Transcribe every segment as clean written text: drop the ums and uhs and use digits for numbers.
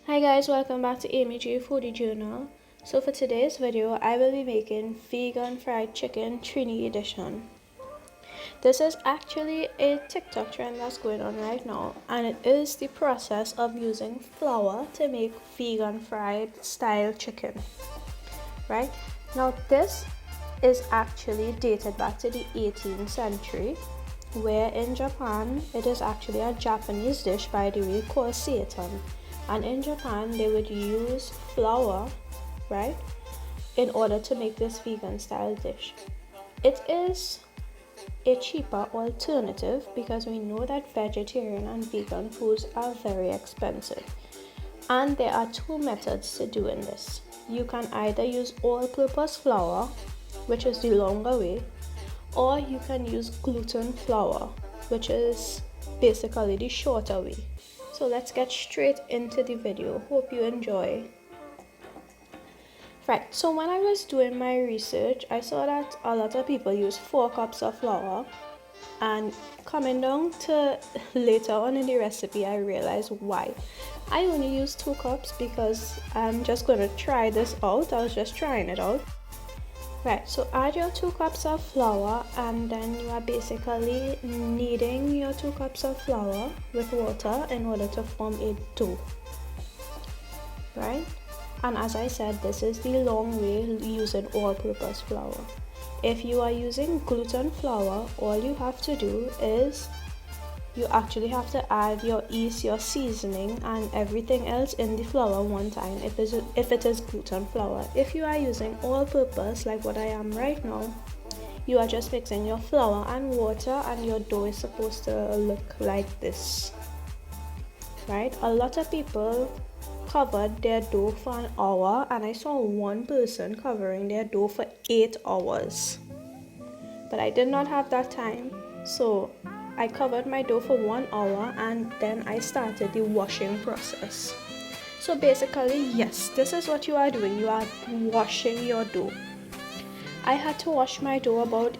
Hi guys, welcome back to Amy G Foodie Journal. So for today's video, I will be making vegan fried chicken Trini edition. This is actually a TikTok trend that's going on right now, and it is the process of using flour to make vegan fried style chicken. Right? Now this is actually dated back to the 18th century, where in Japan, it is actually a Japanese dish by the way called seitan. And in Japan, they would use flour, right, in order to make this vegan style dish. It is a cheaper alternative because we know that vegetarian and vegan foods are very expensive. And there are two methods to doing this. You can either use all-purpose flour, which is the longer way, or you can use gluten flour, which is basically the shorter way. So let's get straight into the video. Hope you enjoy. Right, so when I was doing my research, I saw that a lot of people use 4 cups of flour, and coming down to later on in the recipe, I realized why. I only use 2 cups because I'm just going to try this out. I was just trying it out. Right, so add your 2 cups of flour, and then you are basically kneading your 2 cups of flour with water in order to form a dough. Right? And as I said, this is the long way using all-purpose flour. If you are using gluten flour, all you have to do is you actually have to add your yeast, your seasoning, and everything else in the flour one time if it is gluten flour. If you are using all-purpose, like what I am right now, you are just mixing your flour and water, and your dough is supposed to look like this. Right? A lot of people covered their dough for an hour, and I saw one person covering their dough for 8 hours. But I did not have that time, so I covered my dough for 1 hour, and then I started the washing process. So basically, yes, this is what you are doing. You are washing your dough. I had to wash my dough about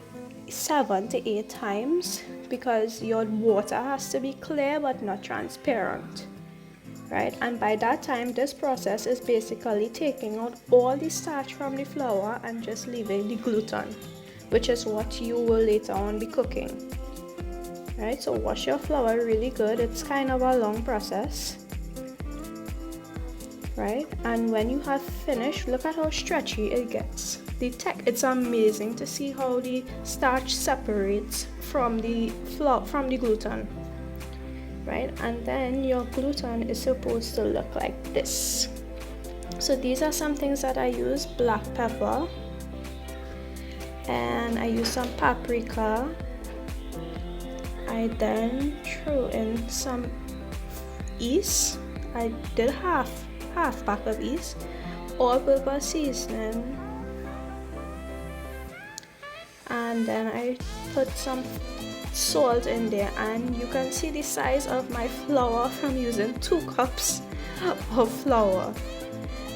7 to 8 times because your water has to be clear but not transparent. Right? And by that time, this process is basically taking out all the starch from the flour and just leaving the gluten, which is what you will later on be cooking. Right, so wash your flour really good. It's kind of a long process, right? And when you have finished, look at how stretchy it gets. It's amazing to see how the starch separates from the gluten, right? And then your gluten is supposed to look like this. So these are some things that I use: black pepper, and I use some paprika. I then threw in some yeast. I did half pack of yeast, all-purpose seasoning, and then I put some salt in there, and you can see the size of my flour from using 2 cups of flour.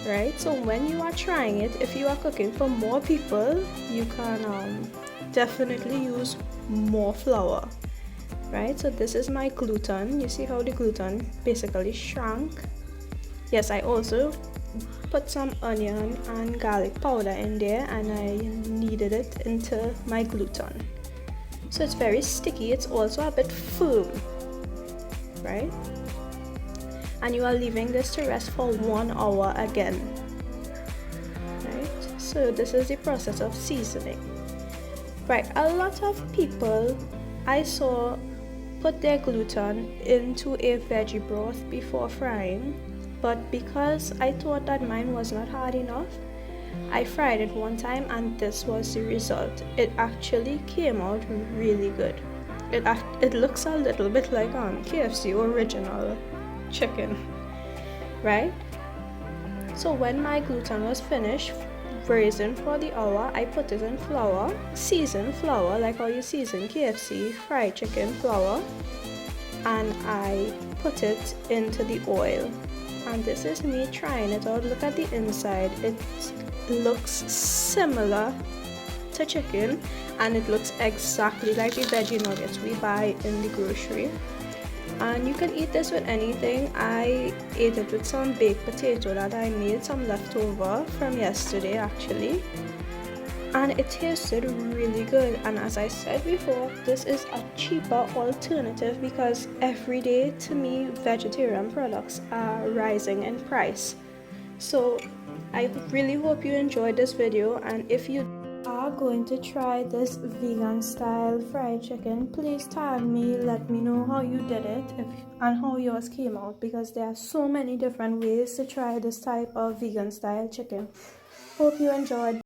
Right? So when you are trying it, if you are cooking for more people, you can definitely use more flour. Right, so this is my gluten. You see how the gluten basically shrank. Yes, I also put some onion and garlic powder in there, and I kneaded it into my gluten. So it's very sticky. It's also a bit firm, right? And you are leaving this to rest for 1 hour again. Right, so this is the process of seasoning. Right, a lot of people I saw put their gluten into a veggie broth before frying, but because I thought that mine was not hard enough, I fried it one time, and this was the result. It actually came out really good. It looks a little bit like KFC original chicken, right? So when my gluten was finished braising for the hour, I put it in flour, seasoned flour, like how you season KFC fried chicken flour, and I put it into the oil. And this is me trying it out. Look at the inside. It looks similar to chicken, and it looks exactly like the veggie nuggets we buy in the grocery. And you can eat this with anything. I ate it with some baked potato that I made, some leftover from yesterday actually, and it tasted really good. And as I said before, this is a cheaper alternative because every day to me vegetarian products are rising in price. So I really hope you enjoyed this video, and if you are going to try this vegan style fried chicken, please tag me, let me know how you did it and how yours came out, because there are so many different ways to try this type of vegan style chicken. Hope you enjoyed.